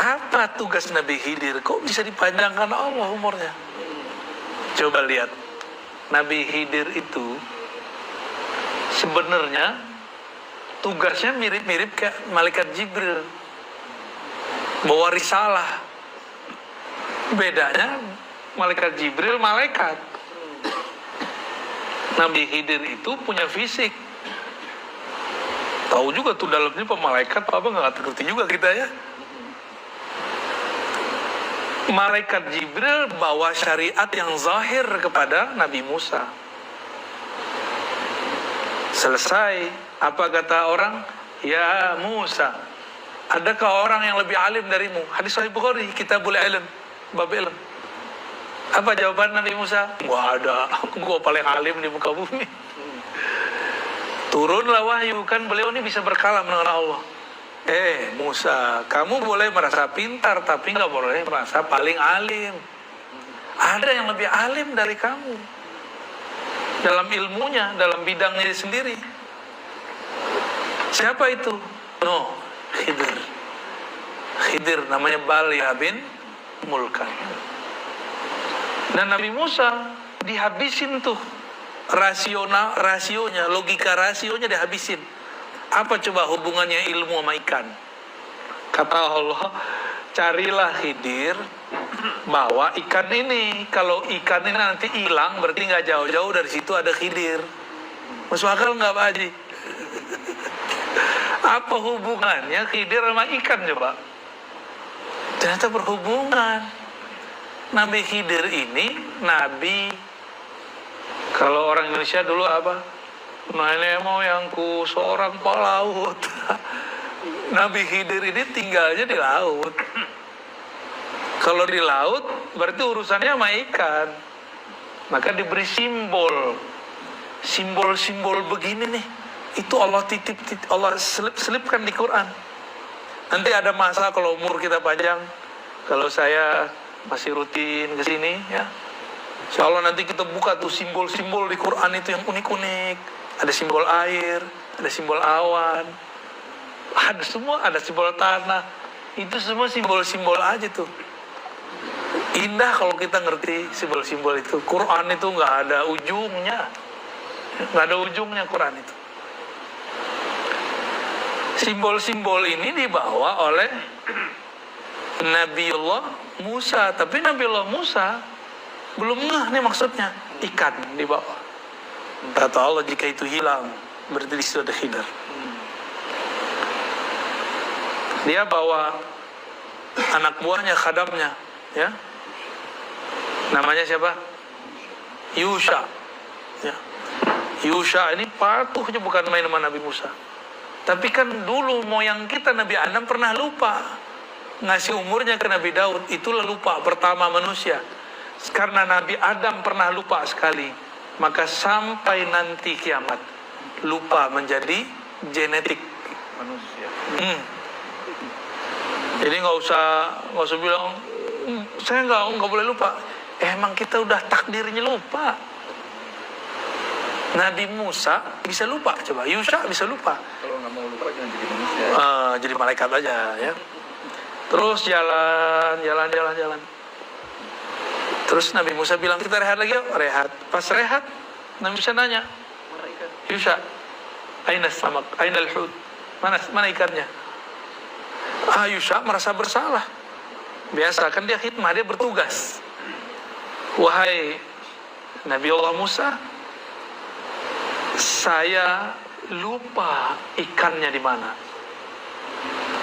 Apa tugas Nabi Khidir? Kok bisa dipanjangkan Allah umurnya? Coba lihat, Nabi Khidir itu sebenarnya tugasnya mirip-mirip kayak malaikat Jibril, bawa risalah. Bedanya malaikat Jibril malaikat, Nabi Khidir itu punya fisik. Tahu juga tuh dalamnya pemalaikat apa nggak ngerti juga kita ya. Malaikat Jibril bawa syariat yang zahir kepada Nabi Musa. Selesai, apa kata orang? Ya Musa, adakah orang yang lebih alim darimu? Hadis Sahih Bukhari, Kitabul Ilm, bab ilm. Apa jawaban Nabi Musa? Wah ada, gua paling alim di muka bumi. Turunlah wahyu, kan beliau ini bisa berkalam dengan Allah. Musa, kamu boleh merasa pintar, tapi nggak boleh merasa paling alim. Ada yang lebih alim dari kamu dalam ilmunya, dalam bidangnya sendiri. Siapa itu? Khidir. Khidir namanya Balya bin Mulkan. Dan Nabi Musa dihabisin tuh rasionya, logika rasionya dihabisin. Apa coba hubungannya ilmu sama ikan? Kata Allah, carilah Khidir, bawa ikan ini. Kalau ikan ini nanti hilang, berarti nggak jauh-jauh dari situ ada Khidir. Masuk akal nggak Pak Haji? Apa hubungannya Khidir sama ikan coba? Ternyata berhubungan. Nabi Khidir ini nabi, kalau orang Indonesia dulu apa? Nenek moyangku seorang pelaut. Nabi Khidir ini tinggalnya di laut. Kalau di laut berarti urusannya sama ikan. Maka diberi simbol begini nih. Itu Allah titip Allah selipkan di Quran. Nanti ada masa kalau umur kita panjang, kalau saya masih rutin ke sini ya, insya Allah nanti kita buka tuh simbol-simbol di Quran itu yang unik-unik. Ada simbol air, ada simbol awan, ada semua, ada simbol tanah. Itu semua simbol-simbol aja tuh. Indah kalau kita ngerti simbol-simbol itu. Quran itu nggak ada ujungnya, Quran itu. Simbol-simbol ini dibawa oleh Nabiullah Musa, tapi Nabiullah Musa belum ngeh nih maksudnya, ikan dibawa. Kata Allah, jika itu hilang, berarti di situ ada Khidir. Dia bawa anak buahnya, khadamnya, ya. Namanya siapa? Yusha. Ya. Yusha ini patuhnya bukan main sama Nabi Musa. Tapi kan dulu moyang kita Nabi Adam pernah lupa ngasih umurnya ke Nabi Daud. Itulah lupa pertama manusia. Karena Nabi Adam pernah lupa sekali, maka sampai nanti kiamat lupa menjadi genetik manusia. Jadi nggak usah bilang saya nggak boleh lupa. Emang kita udah takdirnya lupa. Nabi Musa bisa lupa, coba Yusha bisa lupa. Kalau nggak mau lupa jangan jadi manusia. Jadi malaikat aja ya. Terus jalan. Terus Nabi Musa bilang, kita rehat lagi yuk. Rehat. Pas rehat, Nabi Musa nanya, Yusha, aina samak, aina al-hud? Mana ikannya? Yusha merasa bersalah. Biasa kan dia khidmah, dia bertugas. Wahai Nabi Allah Musa, saya lupa ikannya di mana.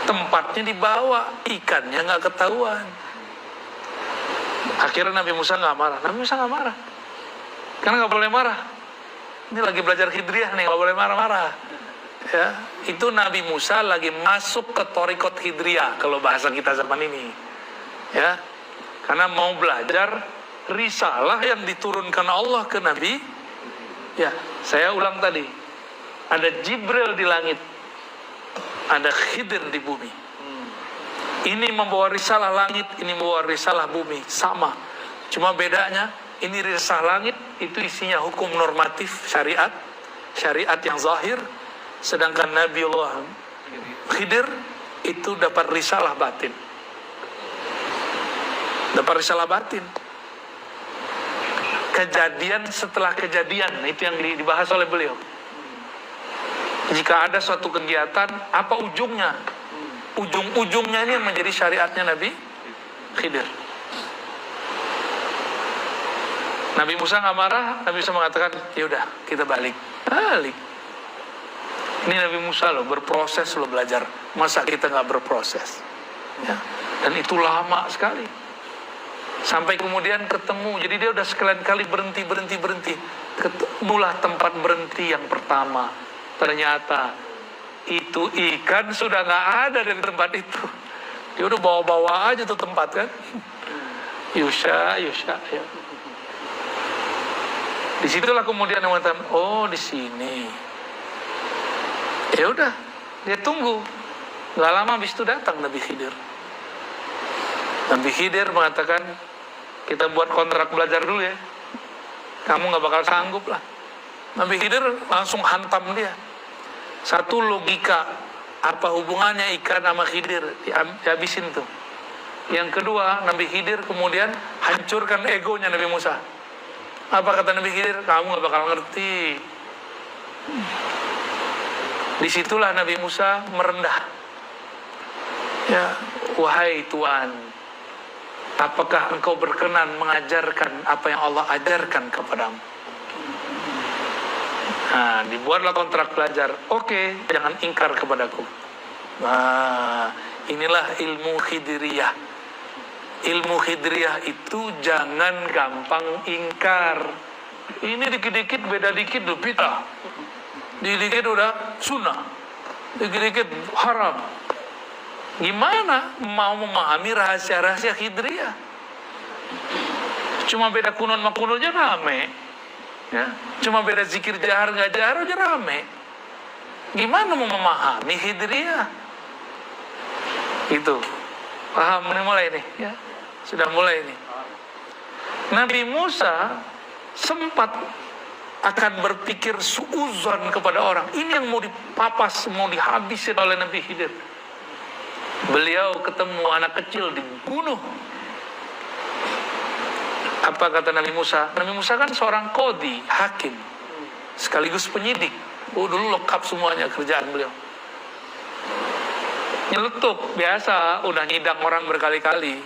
Tempatnya dibawa, ikannya nggak ketahuan. Akhirnya Nabi Musa nggak marah. Karena nggak boleh marah. Ini lagi belajar Khidriyah nih, nggak boleh marah-marah. Ya, itu Nabi Musa lagi masuk ke Thariqat Khidriyah kalau bahasa kita zaman ini. Ya, karena mau belajar risalah yang diturunkan Allah ke Nabi. Ya, saya ulang tadi. Ada Jibril di langit, ada Khidir di bumi. Ini membawa risalah langit, ini membawa risalah bumi, sama. Cuma bedanya, ini risalah langit itu isinya hukum normatif syariat yang zahir, sedangkan Nabiullah Khidir itu dapat risalah batin. dapat risalah batin. Kejadian setelah kejadian, itu yang dibahas oleh beliau. Jika ada suatu kegiatan, apa ujungnya? Ujung-ujungnya ini yang menjadi syariatnya Nabi Khidir. Nabi Musa nggak marah, Nabi Musa mengatakan, ya udah kita balik. Ini Nabi Musa loh, berproses loh belajar. Masa kita nggak berproses? Ya. Dan itu lama sekali. Sampai kemudian ketemu, jadi dia udah sekalian kali berhenti. Ketemulah tempat berhenti yang pertama. Ternyata itu ikan sudah nggak ada dari tempat itu. Dia udah bawa-bawa aja tuh tempat kan. Yusha ya. Disitulah kemudian dia mengatakan, oh di sini. Ya udah, dia tunggu. Nggak lama habis itu datang Nabi Khidir. Nabi Khidir mengatakan, kita buat kontrak belajar dulu ya. Kamu nggak bakal sanggup lah. Nabi Khidir langsung hantam dia. Satu logika, apa hubungannya ikan sama Khidir, dihabisin tuh. Yang kedua, Nabi Khidir kemudian hancurkan egonya Nabi Musa. Apa kata Nabi Khidir? Kamu gak bakal ngerti. Disitulah Nabi Musa merendah. Ya, wahai Tuhan, apakah engkau berkenan mengajarkan apa yang Allah ajarkan kepadamu? Nah, dibuatlah kontrak belajar. Oke, jangan ingkar kepadaku. Nah, inilah ilmu Khidiriyah. Ilmu Khidiriyah itu jangan gampang ingkar. Ini dikit-dikit beda dikit udah bid'ah. Dikit-dikit udah sunnah. Dikit-dikit haram. Gimana mau memahami rahasia-rahasia Khidiriyah? Cuma beda kunun sama kunun aja rame. Ya, cuma beda zikir jahar nggak jahar aja rame. Gimana mau memahami Khidiriyah? Itu paham, mulai nih ya. Sudah mulai nih. Nabi Musa sempat akan berpikir suuzon kepada orang. Ini yang mau dipapas, mau dihabisin oleh Nabi Khidir. Beliau ketemu anak kecil dibunuh. Apa kata Nabi Musa? Nabi Musa kan seorang qadhi, hakim, sekaligus penyidik. Dulu lengkap semuanya kerjaan beliau. Nyeletuk, biasa, udah nyidang orang berkali-kali.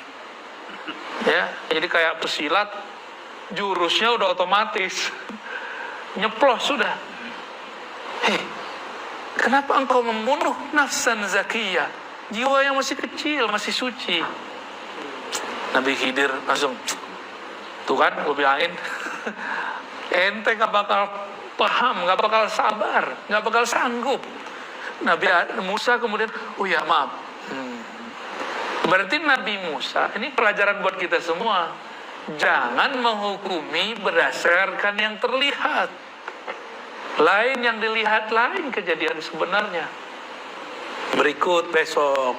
Ya, jadi kayak pesilat, jurusnya udah otomatis. Nyeplos sudah. Hei, kenapa engkau membunuh nafsan zakiyah? Jiwa yang masih kecil, masih suci. Nabi Khidir langsung, tuh kan, gue bilangin, ente gak bakal paham, gak bakal sabar, gak bakal sanggup. Nabi Musa kemudian, oh ya maaf. Berarti Nabi Musa, ini pelajaran buat kita semua. Jangan menghukumi berdasarkan yang terlihat. Lain yang dilihat, lain kejadian sebenarnya. Berikut besok.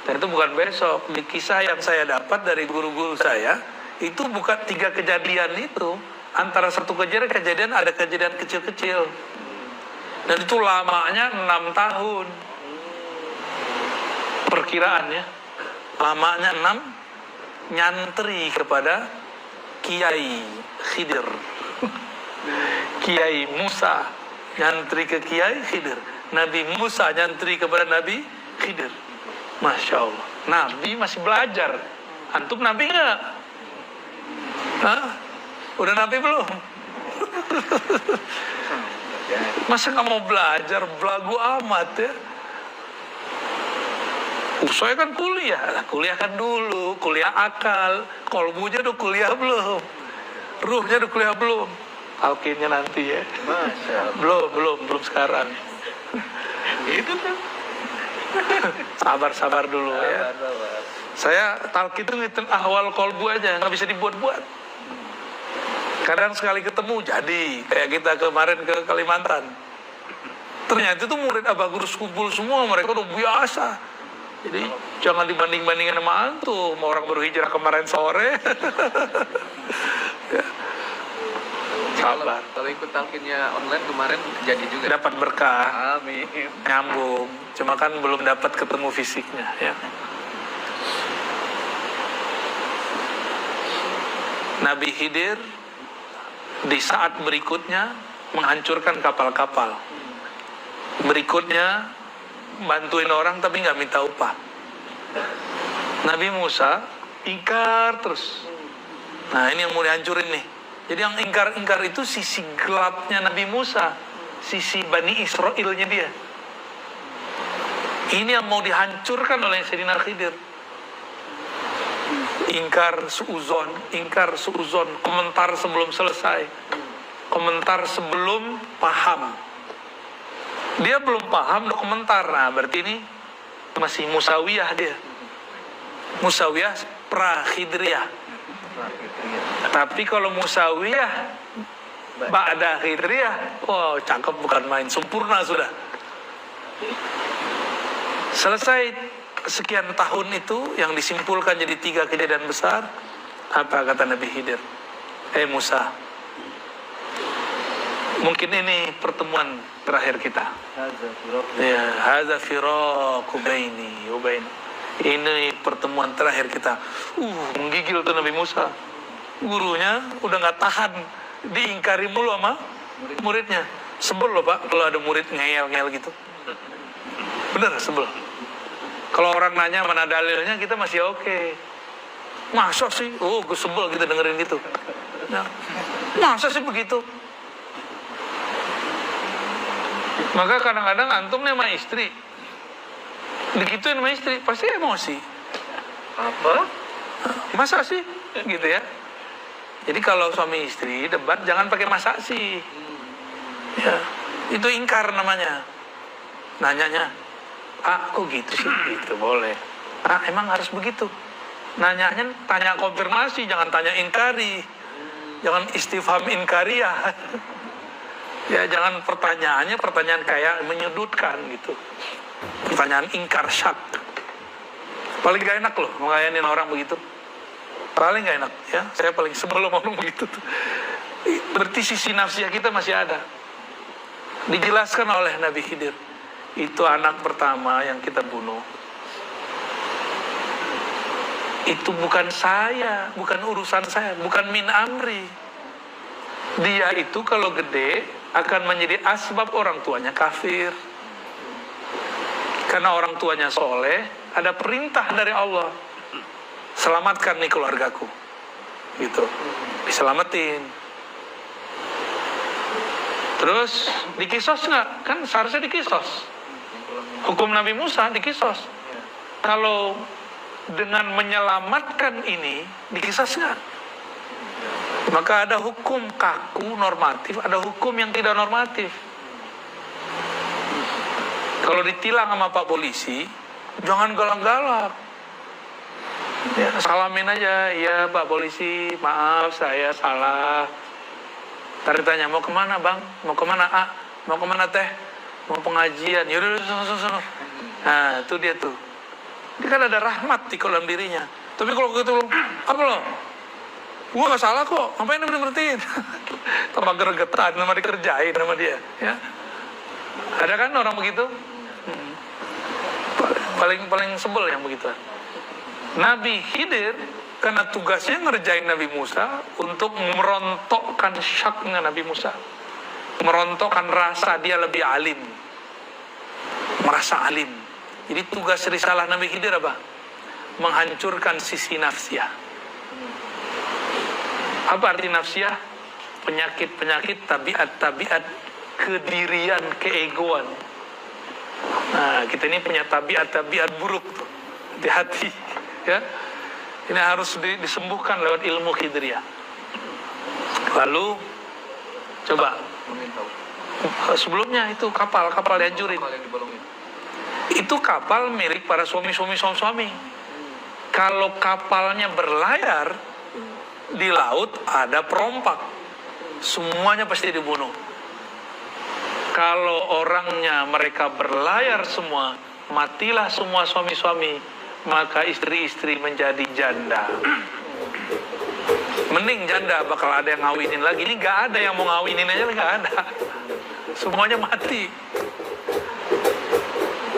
Dan itu bukan besok. Di kisah yang saya dapat dari guru-guru saya, itu bukan 3 kejadian itu. Antara satu kejadian ada kejadian kecil-kecil. Dan itu lamanya 6 tahun. Perkiraannya. Lamanya 6 nyantri kepada Kiai Khidir. Kiai Musa nyantri ke Kiai Khidir. Nabi Musa nyantri kepada Nabi Khidir. Masya Allah. Nabi masih belajar. Antum Nabi nggak? Hah? Udah Nabi belum? Masa nggak mau belajar? Belagu amat ya. Saya kan kuliah. Kuliah kan dulu. Kuliah akal. Kolbunya udah kuliah belum? Ruhnya udah kuliah belum? Talkinnya nanti ya. Belum sekarang. Itu tuh. Sabar dulu ya. Saya talkin itu ngitung ahwal kolbu aja, nggak bisa dibuat-buat. Kadang sekali ketemu jadi kayak kita kemarin ke Kalimantan. Ternyata itu murid Abah Gurus kumpul semua, mereka udah biasa. Jadi jangan dibanding-bandingin sama antum, sama orang baru hijrah kemarin sore. Ya. Sabar. Kalau ikut talkinnya online kemarin jadi juga. Dapat berkah. Amin. Nyambung. Cuma kan belum dapat ketemu fisiknya ya. Nabi Khidir di saat berikutnya menghancurkan kapal-kapal. Berikutnya bantuin orang tapi nggak minta upah. Nabi Musa ingkar terus. Nah, ini yang mau dihancurin nih. Jadi yang ingkar-ingkar itu sisi gelapnya Nabi Musa, sisi Bani Israilnya dia. Ini yang mau dihancurkan oleh Sayyidina Khidir. Ingkar suuzon, komentar sebelum selesai, komentar sebelum paham. Dia belum paham, udah komentar. Nah, berarti ini masih Musawiyah dia. Musawiyah pra-Khidriyah. Tapi kalau Musawiyah ba'da Khidriyah, wow, cakep bukan main, sempurna sudah. Selesai sekian tahun itu yang disimpulkan jadi 3 kejadian besar. Apa kata Nabi Khidir? Musa, mungkin ini pertemuan terakhir kita. Ya, hadza firaqu baini wa bain. Ini pertemuan terakhir kita. Menggigil tuh Nabi Musa. Gurunya udah nggak tahan, diingkari mulu sama muridnya. Sebel loh Pak kalau ada murid ngeyel-ngeyel gitu. Bener, sebel. Kalau orang nanya mana dalilnya, kita masih oke. Masa sih? Gue sebel kita dengerin gitu. Nah, masa sih begitu? Maka kadang-kadang antum nih sama istri, digituin sama istri, pasti emosi. Apa? Masa sih? Gitu ya. Jadi kalau suami istri debat, jangan pakai masa sih. Ya, itu ingkar namanya. Nanyanya, kok gitu sih? Gitu, boleh. Emang harus begitu? Nanyanya tanya konfirmasi, jangan tanya ingkari. Jangan istifham inkariyah. Ya, jangan pertanyaannya pertanyaan kayak menyudutkan gitu. Pertanyaan ingkar syak. Paling gak enak loh ngelayanin orang begitu. Paling gak enak ya. Saya paling sebel ngomong begitu tuh. Berarti sisi nafsiyah kita masih ada. Dijelaskan oleh Nabi Khidir. Itu anak pertama yang kita bunuh. Itu bukan saya, bukan urusan saya, bukan min amri. Dia itu kalau gede akan menjadi asbab orang tuanya kafir. Karena orang tuanya soleh, ada perintah dari Allah. Selamatkan nih keluargaku. Gitu. Diselamatin. Terus dikisos nggak? Kan seharusnya dikisos. Hukum Nabi Musa dikisos. Kalau dengan menyelamatkan ini dikisos nggak? Maka ada hukum kaku normatif, ada hukum yang tidak normatif. Kalau ditilang sama Pak Polisi, jangan galak-galak. Ya, salamin aja, ya Pak Polisi, maaf saya salah. Ntar ditanya, mau kemana Bang? Mau kemana Mau kemana Teh? Mau pengajian? Yaudah, sono. Nah, itu dia tuh. Dia kan ada rahmat di kolam dirinya. Tapi kalau gitu, apa lo? Gua gak salah kok, ngapain berhentiin? Tambah gregetan sama dikerjain sama dia. Ya. Ada kan orang begitu? Paling sebel yang begitu. Nabi Khidir karena tugasnya ngerjain Nabi Musa untuk merontokkan syaknya Nabi Musa, merontokkan rasa dia lebih alim, merasa alim. Jadi tugas risalah Nabi Khidir apa? Menghancurkan sisi nafsiyah. Apa arti nafsiyah? Penyakit-penyakit, tabiat-tabiat kedirian, keegoan. Nah, kita ini punya tabiat-tabiat buruk tuh di hati, ya. Ini harus disembuhkan lewat ilmu Khidriyah. Lalu coba sebelumnya itu kapal dihancurin. Itu kapal milik para suami. Kalau kapalnya berlayar di laut ada perompak, semuanya pasti dibunuh. Kalau orangnya mereka berlayar semua, matilah semua suami-suami, maka istri-istri menjadi janda. Mending janda bakal ada yang ngawinin lagi. Ini gak ada yang mau ngawinin aja, gak ada. Semuanya mati.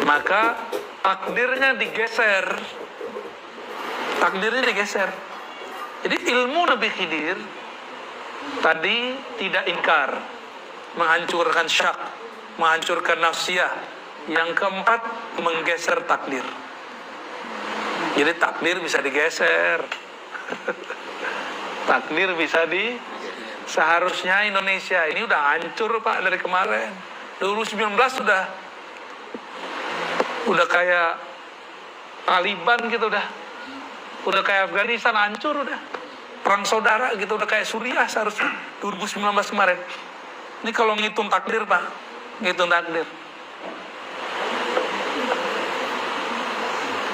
Maka takdirnya digeser. Jadi ilmu Nabi Khidir tadi tidak ingkar, menghancurkan syak, menghancurkan nafsiyah. Yang keempat, menggeser takdir. Jadi takdir bisa digeser. Takdir bisa seharusnya Indonesia ini udah hancur Pak dari kemarin. 2019 udah kayak Taliban gitu udah kayak Afghanistan, hancur udah. Perang saudara gitu, udah kayak Suriah seharusnya 2019 kemarin. Ini kalau ngitung takdir Pak, ngitung takdir.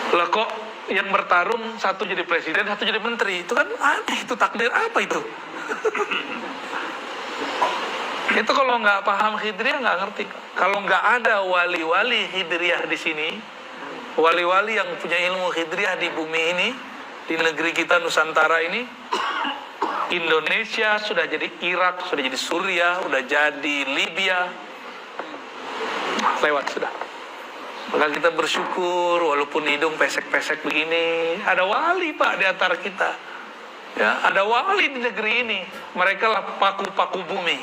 Lah kok yang bertarung satu jadi presiden, satu jadi menteri, itu kan aneh, itu takdir apa itu? Itu kalau nggak paham Hidriyah nggak ngerti. Kalau nggak ada wali-wali Hidriyah di sini, wali-wali yang punya ilmu Hidriyah di bumi ini, di negeri kita Nusantara ini, Indonesia sudah jadi Irak, sudah jadi Suriah, sudah jadi Libya, lewat sudah. Maka kita bersyukur walaupun hidung pesek-pesek begini, ada wali Pak di antara kita. Ya, ada wali di negeri ini. Mereka lah paku-paku bumi.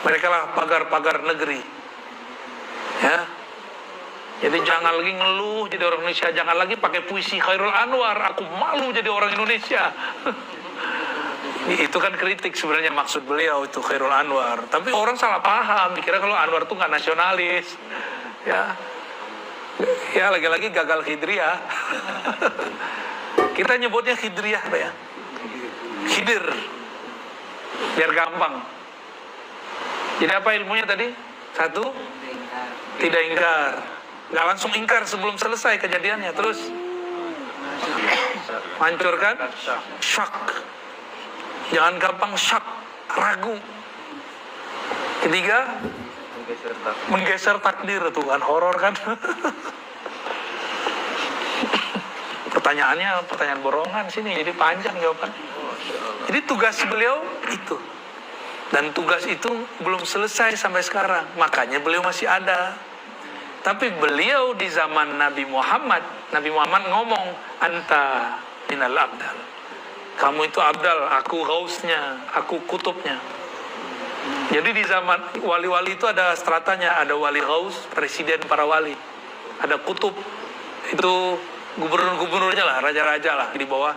Mereka lah pagar-pagar negeri. Ya. Jadi jangan lagi ngeluh jadi orang Indonesia, jangan lagi pakai puisi Khairul Anwar, aku malu jadi orang Indonesia. Itu kan kritik sebenarnya maksud beliau itu Khairul Anwar. Tapi orang salah paham, dikira kalau Anwar itu nggak nasionalis. Ya lagi-lagi gagal Hidriyah. Kita nyebutnya Hidriyah Pak ya. Khidir. Biar gampang. Jadi apa ilmunya tadi? Satu, tidak ingkar. Nggak langsung ingkar sebelum selesai kejadiannya. Terus hancurkan syak. Jangan gampang syak, ragu. Ketiga, menggeser takdir. Itu kan horor kan. Pertanyaan borongan sini, jadi panjang jawaban. Jadi tugas beliau itu, dan tugas itu belum selesai sampai sekarang. Makanya beliau masih ada. Tapi beliau di zaman Nabi Muhammad ngomong, anta minal abdal. Kamu itu abdal, aku ghausnya, aku kutubnya. Jadi di zaman wali-wali itu ada stratanya, ada wali ghaus, presiden para wali. Ada kutub, itu gubernur-gubernurnya lah, raja-raja lah di bawah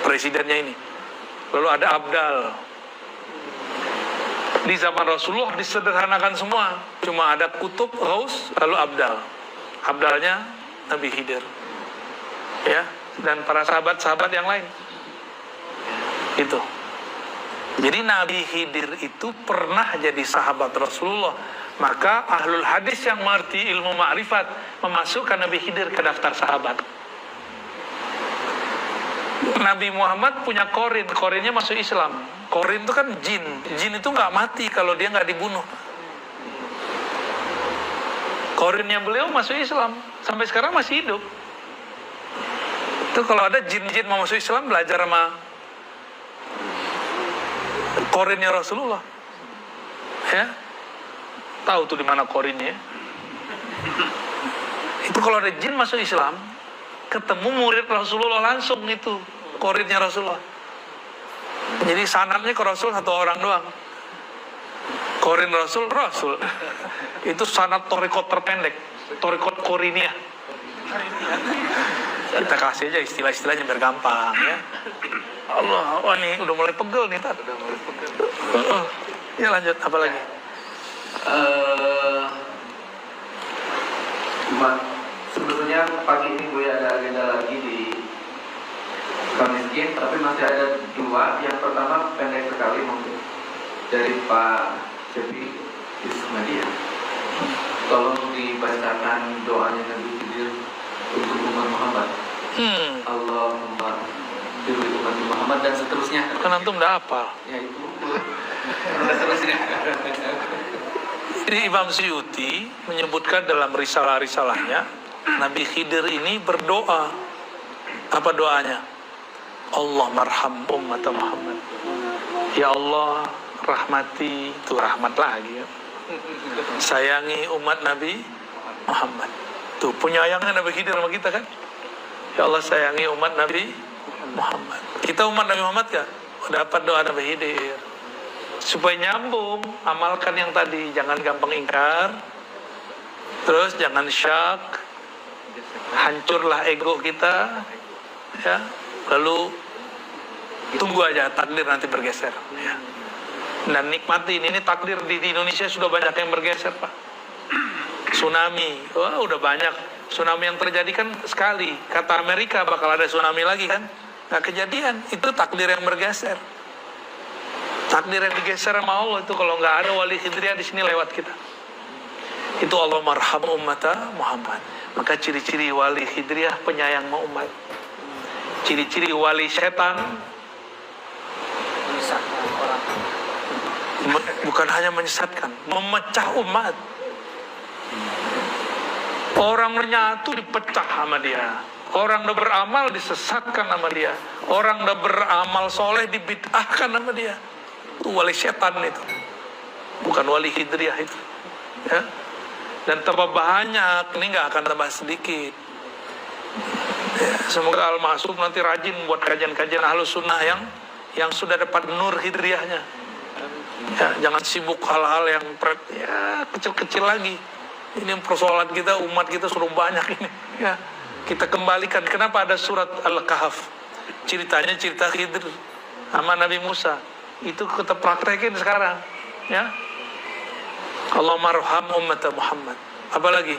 presidennya ini. Lalu ada abdal. Di zaman Rasulullah disederhanakan semua, cuma ada kutub, ghaus, lalu abdal. Abdalnya Nabi Khidir. Ya, dan para sahabat-sahabat yang lain. Itu. Jadi Nabi Khidir itu pernah jadi sahabat Rasulullah. Maka ahlul hadis yang mengerti ilmu ma'rifat memasukkan Nabi Khidir ke daftar sahabat. Nabi Muhammad punya korin, korinnya masuk Islam. Korin itu kan jin. Jin itu nggak mati kalau dia nggak dibunuh. Korinnya beliau masuk Islam, sampai sekarang masih hidup. Itu kalau ada jin-jin mau masuk Islam, belajar sama korinnya Rasulullah. Ya, tahu tuh di mana korinnya. Itu kalau ada jin masuk Islam, ketemu murid Rasulullah langsung itu korinnya Rasulullah. Jadi sanadnya ke Rasul satu orang doang. Korin Rasul. Itu sanad torikot terpendek, torikot koriniyah. Kita kasih aja istilah-istilahnya biar gampang ya. Allah, wah nih udah mulai pegel nih Tat. Ya lanjut, apa lagi? Sebetulnya pagi ini gue ada agenda lagi di Kamiskin, tapi masih ada dua. Yang pertama pendek sekali mungkin dari Pak Cepi Ismadia. Tolong dibacakan doanya Nabi Khidir untuk umat Muhammad. Allahumma diri umat Muhammad dan seterusnya. Kan antum udah hafal. Ya itu. Seterusnya. Jadi Imam Suyuti menyebutkan dalam risalah-risalahnya, Nabi Khidir ini berdoa. Apa doanya? Allah marham umat Muhammad. Ya Allah, rahmati, itu rahmat lagi ya. Sayangi umat Nabi Muhammad. Tuh penyayangnya Nabi Khidir sama kita kan? Ya Allah sayangi umat Nabi Muhammad. Kita umat Nabi Muhammad gak? Dapat doa Nabi Khidir. Supaya nyambung, amalkan yang tadi. Jangan gampang ingkar. Terus jangan syak. Hancurlah ego kita. Ya. Lalu tunggu aja takdir nanti bergeser. Ya. Dan nikmatin, ini takdir di Indonesia sudah banyak yang bergeser, Pak. Tsunami, wah udah banyak. Tsunami yang terjadi kan sekali. Kata Amerika bakal ada tsunami lagi kan? Nggak kejadian, itu takdir yang bergeser. Takdir yang digeser sama Allah itu kalau nggak ada wali Khidriyah di sini lewat kita. Itu Allah marham ummata Muhammad. Maka ciri-ciri wali Khidriyah penyayang sama umat. Ciri-ciri wali setan bukan hanya menyesatkan, memecah umat. Orang menyatu dipecah sama dia. Orang udah beramal disesatkan sama dia. Orang udah beramal soleh dibid'ahkan sama dia. Itu wali setan itu. Bukan wali Khidriyah itu. Ya. Dan tambah banyak, ini nggak akan tambah sedikit. Ya, semoga Al-Ma'sum nanti rajin buat kajian-kajian Ahlus Sunnah yang sudah dapat nur Khidriyahnya. Ya, jangan sibuk hal-hal yang kecil-kecil lagi. Ini persoalan kita, umat kita sudah banyak ini. Ya, kita kembalikan. Kenapa ada surat Al-Kahf? Ceritanya cerita Khidir sama Nabi Musa. Itu kita praktekin sekarang. Ya, Allah marham umat Muhammad. Apalagi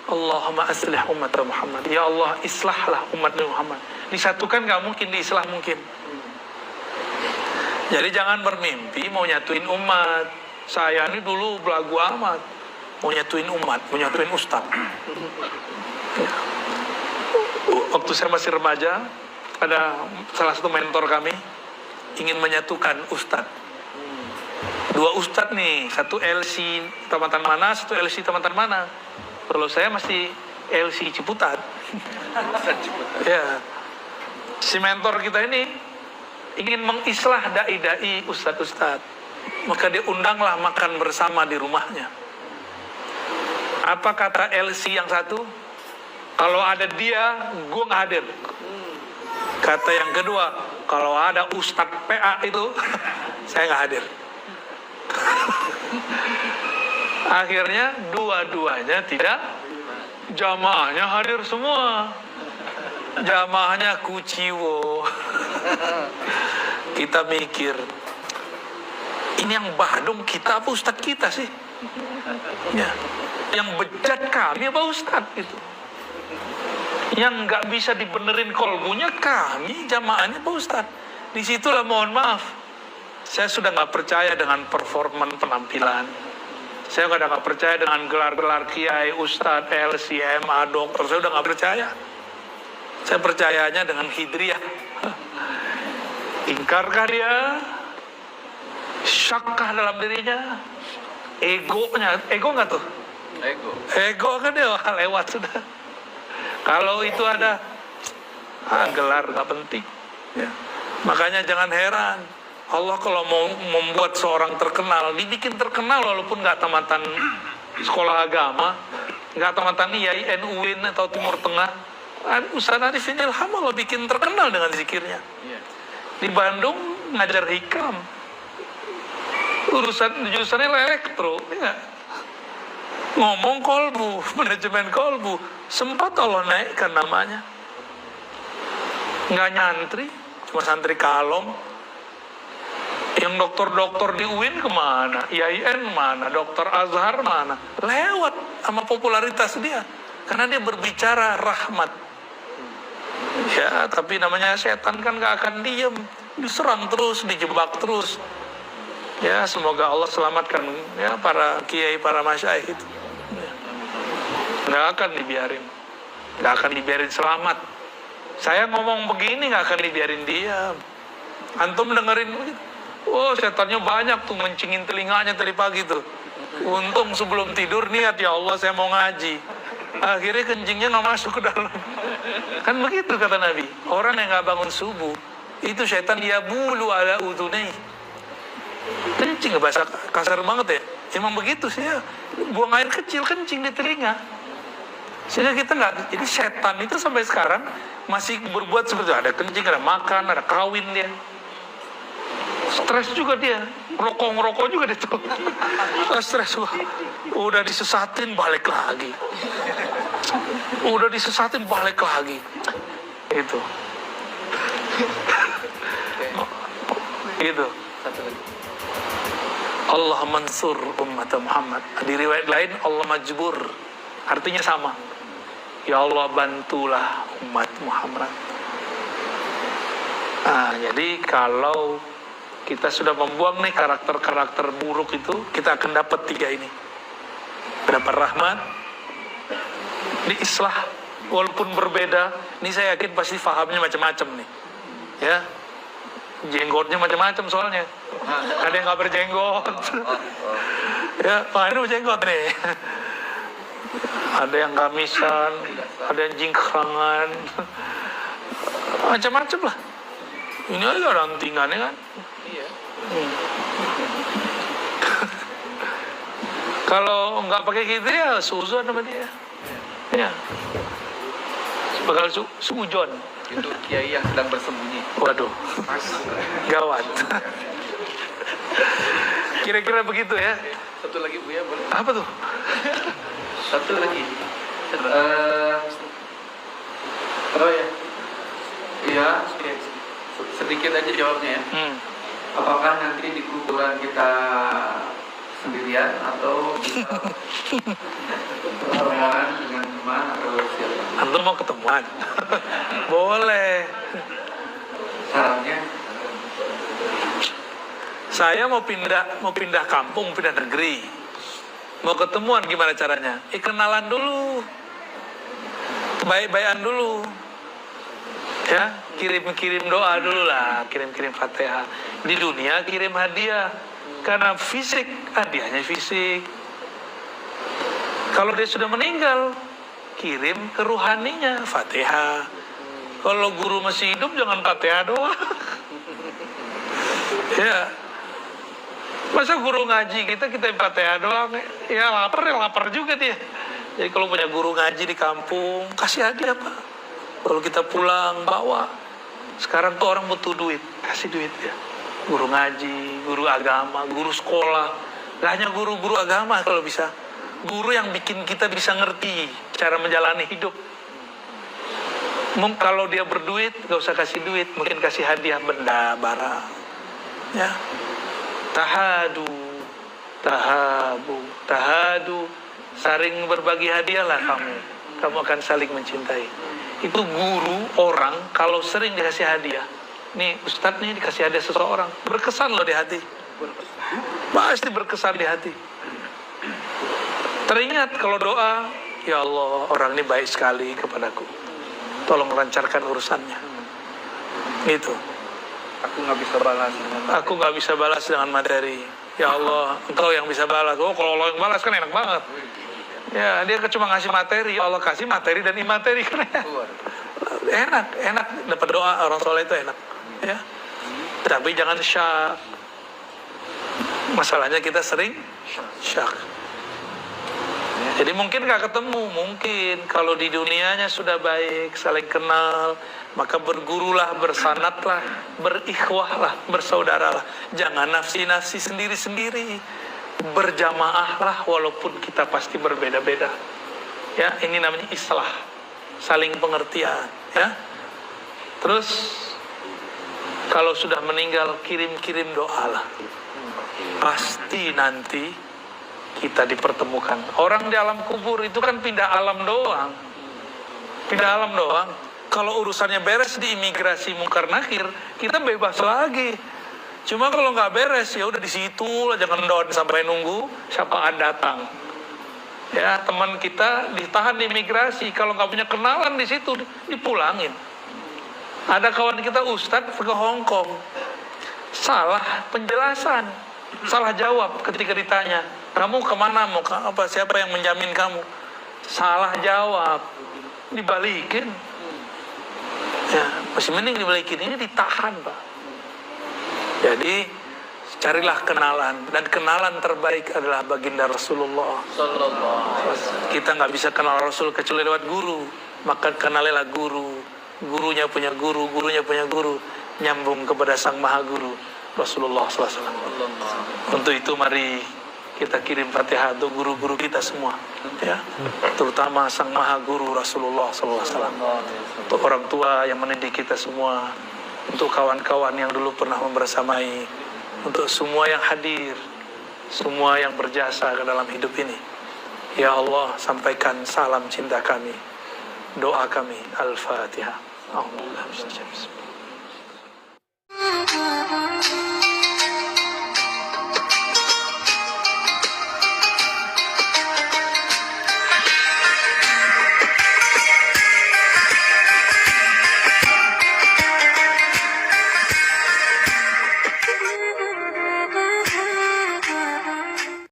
Allahumma aslih umat Muhammad. Ya Allah, islahlah umat Muhammad. Disatukan nggak mungkin, diislah mungkin. Jadi jangan bermimpi mau nyatuin umat. Saya ini dulu belagu amat. Mau nyatuin umat, mau nyatuin ustaz. Waktu saya masih remaja, ada salah satu mentor kami ingin menyatukan ustaz. Dua ustaz nih, satu LC Tamatan mana, satu LC Tamatan mana. Kalau saya masih LC Ciputat. Ya. Si mentor kita ini ingin mengislah dai-dai ustaz-ustaz. Maka dia undanglah makan bersama di rumahnya. Apa kata LC yang satu? Kalau ada dia, gue nggak hadir. Kata yang kedua, kalau ada Ustadz PA itu, saya nggak hadir. Akhirnya dua-duanya tidak, jamaahnya hadir semua. Jamaahnya kuciwo. Kita mikir, ini yang badung kita apa Ustadz kita sih? Ya. Yang bejat kami apa Ustadz itu? Yang nggak bisa dibenerin kolbunya kami, jamaahnya Pak Ustadz. Disitulah mohon maaf, saya sudah nggak percaya dengan performan penampilan. Saya nggak percaya dengan gelar-gelar kiai, Ustadz, LCMA, dokter. Saya udah nggak percaya. Saya percayanya dengan Khidriyah. Ingkarkah dia? Syakkah dalam dirinya? Egonya, ego nggak tuh? Ego kan dia lewat sudah. Kalau itu ada gelar nggak penting. Ya. Makanya jangan heran. Allah kalau mau membuat seorang terkenal, dibikin terkenal walaupun nggak tamatan sekolah agama, nggak tamatan IAIN, UIN atau Timur Tengah. Ustaz Arifin Ilham Allah bikin terkenal dengan zikirnya. Di Bandung ngajar hikam. Jurusannya elektro, ya. Ngomong kolbu, manajemen kolbu, sempat Allah naikkan namanya. Nggak nyantri, cuma santri kalong. Yang dokter-dokter di UIN kemana? IAIN mana? Dokter Azhar mana? Lewat sama popularitas dia. Karena dia berbicara rahmat. Ya, tapi namanya setan kan nggak akan diem. Diserang terus, dijebak terus. Ya, semoga Allah selamatkan ya para kiai, para masyaikh itu. Nggak akan dibiarin. Nggak akan dibiarin selamat. Saya ngomong begini nggak akan dibiarin diam. Antum dengerin begitu. Oh, setannya banyak tuh mencingin telinganya tadi pagi tuh. Untung sebelum tidur niat, ya Allah saya mau ngaji. Akhirnya kencingnya nggak masuk ke dalam. Kan begitu kata Nabi. Orang yang nggak bangun subuh, itu setan dia bulu ala udunai. Kencing, bahasa kasar banget ya. Emang begitu sih ya. Buang air kecil kencing di telinga. Sehingga kita nggak, jadi setan itu sampai sekarang masih berbuat seperti itu. Ada kencing, ada makan, ada kawin dia. Stres juga dia, ngerokok juga dia tuh. Stres, udah disesatin balik lagi. Udah disesatin balik lagi. Itu. Itu. Satu lagi. Allah mansur umat Muhammad. Di riwayat lain Allah majbur. Artinya sama. Ya Allah bantulah umat Muhammad. Nah, jadi kalau kita sudah membuang nih karakter-karakter buruk itu, kita akan dapat 3 ini. Dapat rahmat, diislah, walaupun berbeda. Ini saya yakin pasti fahamnya macam-macam nih. Ya, jenggotnya macam-macam soalnya. Ada yang nggak berjenggot. Ya, Pak ini berjenggot nih. Ada yang gamisan, ada yang jingkrangan, macam-macam lah. Ini aja rantingannya kan. Iya. Kalau nggak pakai gitu ya suzon sama dia. Ya. Bakal sujon. Itu kiai yang sedang bersembunyi. Waduh. Gawat. Kira-kira begitu ya. Satu lagi Bu ya, boleh? Apa tuh? Satu lagi. Oh ya, iya. Sedikit aja jawabnya ya. Apakah nanti di kuburan kita sendirian atau bisa ketemuan dengan teman atau siapa? Antum mau ketemuan? Boleh. Sarannya? Saya mau pindah kampung, pindah negeri. Mau ketemuan gimana caranya? Kenalan dulu. Baik-baikan dulu. Ya, kirim-kirim doa dulu lah, kirim-kirim Fatihah. Di dunia kirim hadiah. Karena fisik, hadiahnya fisik. Kalau dia sudah meninggal, kirim ke ruhaninya, Fatihah. Kalau guru masih hidup, jangan Fatihah doang. Ya. Masa guru ngaji kita Fatihah doang? Ya lapar juga dia. Jadi kalau punya guru ngaji di kampung, kasih hadiah Pak. Kalau kita pulang, bawa. Sekarang tuh orang butuh duit, kasih duit ya. Guru ngaji, guru agama, guru sekolah. Gak hanya guru-guru agama kalau bisa. Guru yang bikin kita bisa ngerti cara menjalani hidup. Kalau dia berduit, gak usah kasih duit. Mungkin kasih hadiah benda, barang. Ya. Tahadu. Saling berbagi hadiahlah kamu. Kamu akan saling mencintai. Itu guru orang kalau sering dikasih hadiah. Nih Ustadz nih dikasih hadiah seseorang, berkesan loh di hati. Pasti berkesan di hati. Teringat kalau doa, ya Allah orang ini baik sekali kepadaku. Tolong lancarkan urusannya. Gitu. Aku nggak bisa balas. Aku nggak bisa balas dengan materi. Ya Allah, Engkau yang bisa balas. Oh, kalau Allah yang balas kan enak banget. Ya, dia cuma ngasih materi. Ya Allah kasih materi dan imateri kan enak dapat doa orang soleh itu enak. Ya, tapi jangan syak. Masalahnya kita sering syak. Jadi mungkin gak ketemu, mungkin kalau di dunianya sudah baik, saling kenal, maka bergurulah, bersanatlah, berikhwahlah, bersaudaralah. Jangan nafsi-nafsi sendiri-sendiri, berjamaahlah walaupun kita pasti berbeda-beda. Ya, ini namanya islah, saling pengertian. Ya, terus kalau sudah meninggal kirim-kirim doa lah. Pasti nanti kita dipertemukan. Orang di alam kubur itu kan pindah alam doang. Pindah alam doang. Kalau urusannya beres di imigrasi Munkar Nakir, kita bebas lagi. Cuma kalau nggak beres, ya udah di situ lah, jangan down sampai nunggu syafaat datang. Ya, teman kita ditahan di imigrasi, kalau nggak punya kenalan di situ dipulangin. Ada kawan kita Ustadz ke Hong Kong, salah penjelasan, salah jawab ketika ditanya, kamu kemana, mau apa, siapa yang menjamin kamu? Salah jawab, dibalikin. Ya, masih mending dibalikin, ini ditahan Pak. Jadi Carilah kenalan, dan kenalan terbaik adalah baginda Rasulullah. Kita nggak bisa kenal Rasul kecuali lewat guru, maka kenalilah guru, gurunya punya guru, gurunya punya guru, nyambung kepada sang maha guru Rasulullah SAW. Untuk itu mari kita kirim Fatihah untuk guru-guru kita semua, ya, terutama sang maha guru Rasulullah SAW, untuk orang tua yang mendidik kita semua, untuk kawan-kawan yang dulu pernah membersamai, untuk semua yang hadir, semua yang berjasa ke dalam hidup ini. Ya Allah, sampaikan salam cinta kami, doa kami. Al-Fatihah. Alhamdulillah.